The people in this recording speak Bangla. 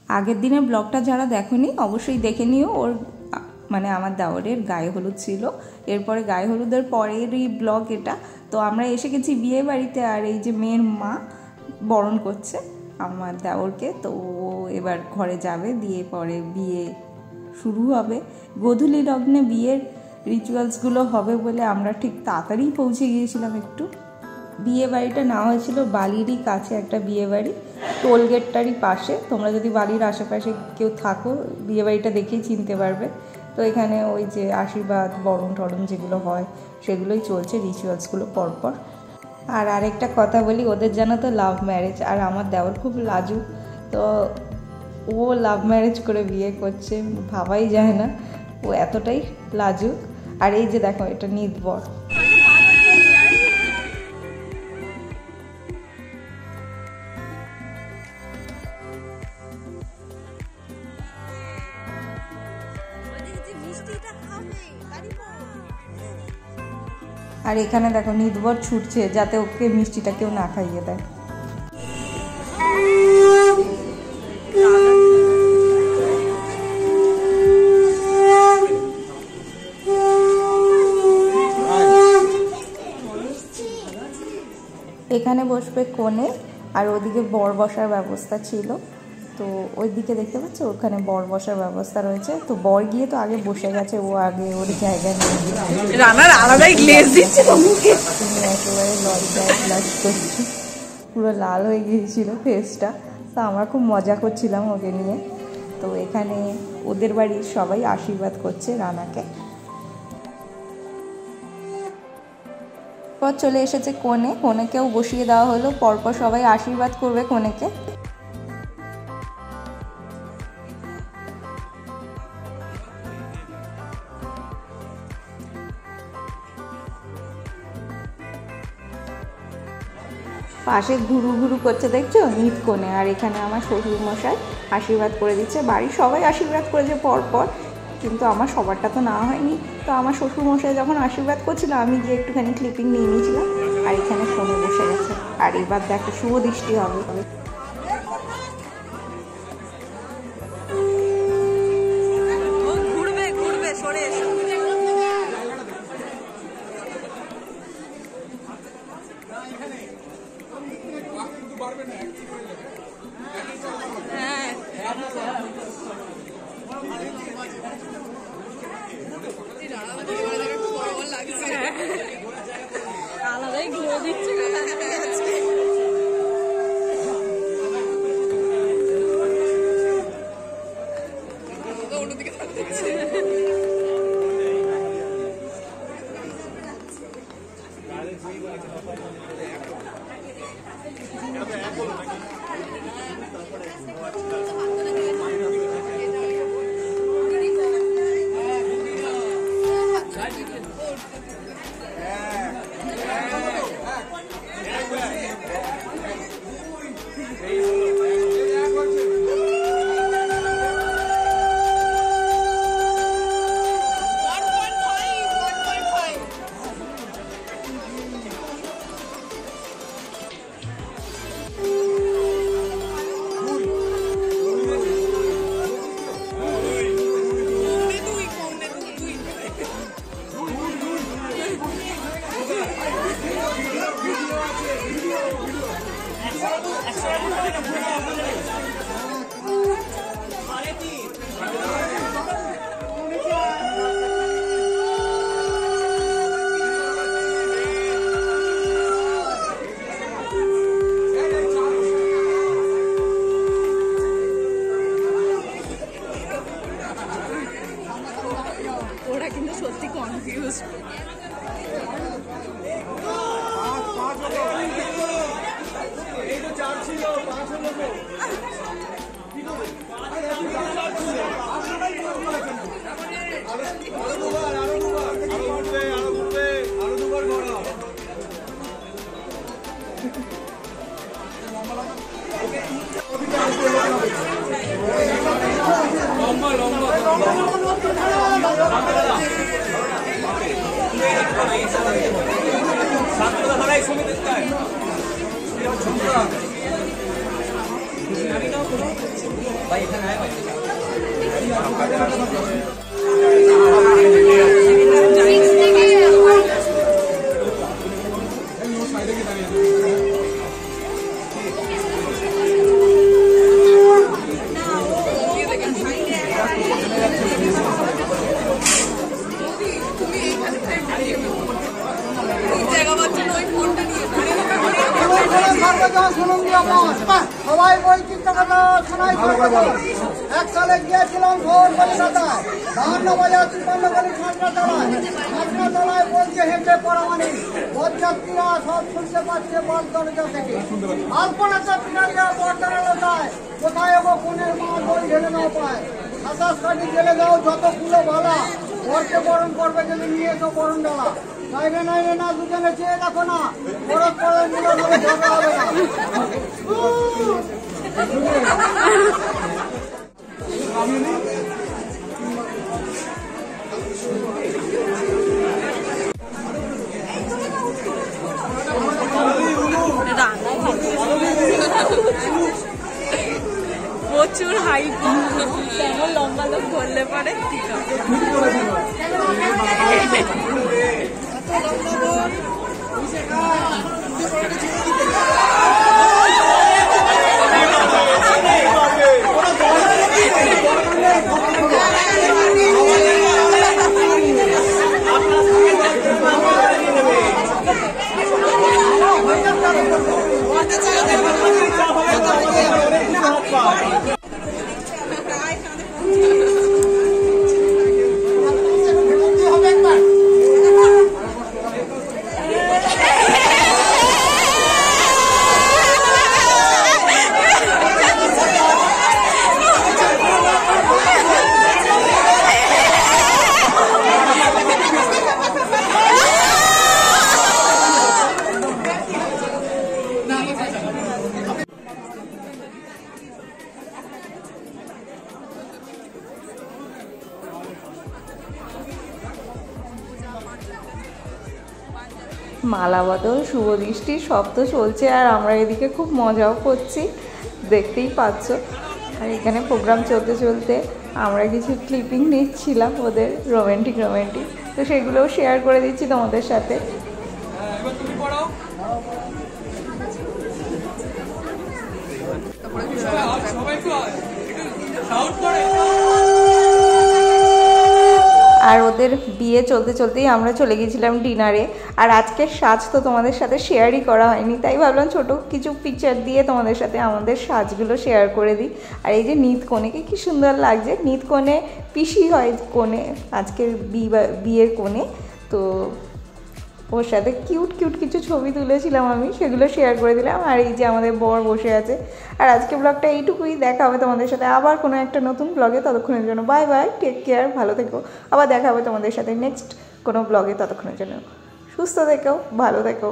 আগের দিনের ব্লগটা যারা দেখোনি অবশ্যই দেখে নিও। ওর মানে আমার দেওরের গায়ে হলুদ ছিল, এরপরে গায়ে হলুদের পরেরই ব্লগ এটা। তো আমরা এসে গেছি বিয়ে বাড়িতে, আর এই যে মেয়ের মা বরণ করছে আমার দেওরকে। তো ও এবার ঘরে যাবে, দিয়ে পরে বিয়ে শুরু হবে। গোধূলি লগ্নে বিয়ের রিচুয়ালসগুলো হবে বলে আমরা ঠিক তাড়াতাড়ি পৌঁছে গিয়েছিলাম একটু। বিয়ে বাড়িটা নেওয়া হয়েছিল বালিরই কাছে একটা বিয়ে বাড়ি, টোলগেটটারই পাশে। তোমরা যদি বালির আশেপাশে কেউ থাকো বিয়ে বাড়িটা দেখেই চিনতে পারবে। তো এখানে ওই যে আশীর্বাদ বরণ টরণ যেগুলো হয় সেগুলোই চলছে, রিচুয়ালসগুলো পরপর। আর আরেকটা কথা বলি, ওদের জানো তো লাভ ম্যারেজ, আর আমার দেওর খুব লাজুক, তো ও লাভ ম্যারেজ করে বিয়ে করছে, ভাবাই যায় না ও এতটাই লাজুক। আর এই যে দেখো এটা নিতবর। আর এখানে দেখো নিতবর ছুটছে যাতে ওকে মিষ্টিটা কেউ না খাইয়ে দেয়। এখানে বসবে কনে, আর ওদিকে বর বসার ব্যবস্থা ছিল। তো ওই দিকে দেখতে পাচ্ছ ওখানে বর বসার ব্যবস্থা রয়েছে। তো বর গিয়ে তো আগে বসে গেছে, ও আগে ওর জায়গায় নিয়ে রানার আলাদাই গ্লেজ দিচ্ছে মুখে। তুমি একেবারে লজ্জায় ব্লাশ করছি, পুরো লাল হয়ে গিয়েছিল ফেসটা। তো আমরা খুব মজা করছিলাম ওকে নিয়ে। তো এখানে ওদের বাড়ির সবাই আশীর্বাদ করছে রানাকে। পর চলে এসেছে কনে, কনেকেও বসিয়ে দেওয়া হলো, পরপর সবাই আশীর্বাদ করবে কনেকে। পাশে ঘুরু ঘুরু করছে দেখছো নিত কোণে, আর এখানে আমার শ্বশুর মশাই আশীর্বাদ করে দিচ্ছে। বাড়ির সবাই আশীর্বাদ করেছে পরপর, কিন্তু আমার সবারটা তো না হয়নি। তো আমার শ্বশুর মশাই যখন আশীর্বাদ করছিল আমি গিয়ে একটুখানি ক্লিপিং নিয়ে নিয়েছিলাম। আর এখানে ফোনে বসে গেছে। আর এবার দেখো শুভ দৃষ্টি হবে। সবাই বৈচিত্র্য কথা শোনাই এক সালে গিয়েছিলাম ভোর কলিকাতায় বাহান্ন বাজার ত্রিপান্নকালী ছাত্রাতলায় বলছে হেঁটে পড়ামানি পদযাত্রীরা সব শুনতে পাচ্ছে বল দরজা থেকে আলপনাটা পিনারিয়া বর্তমানে যায় কোথায় এগো কোনের মা বই ঢেলে নাও পায় 27 কাঠি জেলে দাও যতগুলো ভালা বরকে বরণ করবে যদি নিয়ে এসো বরণ ডালা নাইরে নাইরে না দুজনে চেয়ে দেখো না বরফ পরে মিলন হলে ঝগড়া হবে না প্রচুর হাইট তেমন লম্বা লোক বললে পারে ঠিক আছে মালা বদল শুভ দৃষ্টি সব তো চলছে আর আমরা এদিকে খুব মজাও করছি দেখতেই পাচ্ছ আর এখানে প্রোগ্রাম চলতে চলতে আমরা কিছু ক্লিপিং নিচ্ছিলাম ওদের রোমান্টিক তো সেগুলোও শেয়ার করে দিচ্ছি তোমাদের সাথে আর ওদের বিয়ে চলতে চলতেই আমরা চলে গেছিলাম ডিনারে আর আজকের সাজ তো তোমাদের সাথে শেয়ারই করা হয়নি তাই ভাবলাম ছোট কিছু পিকচার দিয়ে তোমাদের সাথে আমাদের সাজগুলো শেয়ার করে দিই আর এই যে নিত কনেকে কি সুন্দর লাগছে নিত কনে পিসি হয় কোণে আজকের বিয়ের কোণে তো ওর সাথে কিউট কিছু ছবি তুলেছিলাম আমি সেগুলো শেয়ার করে দিলাম আর এই যে আমাদের বর বসে আছে আর আজকে ব্লগটা এইটুকুই দেখা হবে তোমাদের সাথে আবার কোনো একটা নতুন ব্লগে ততক্ষণের জন্য বাই বাই টেক কেয়ার ভালো থেকো আবার দেখা হবে তোমাদের সাথে নেক্সট কোনো ব্লগে ততক্ষণের জন্য সুস্থ থেকো ভালো থেকো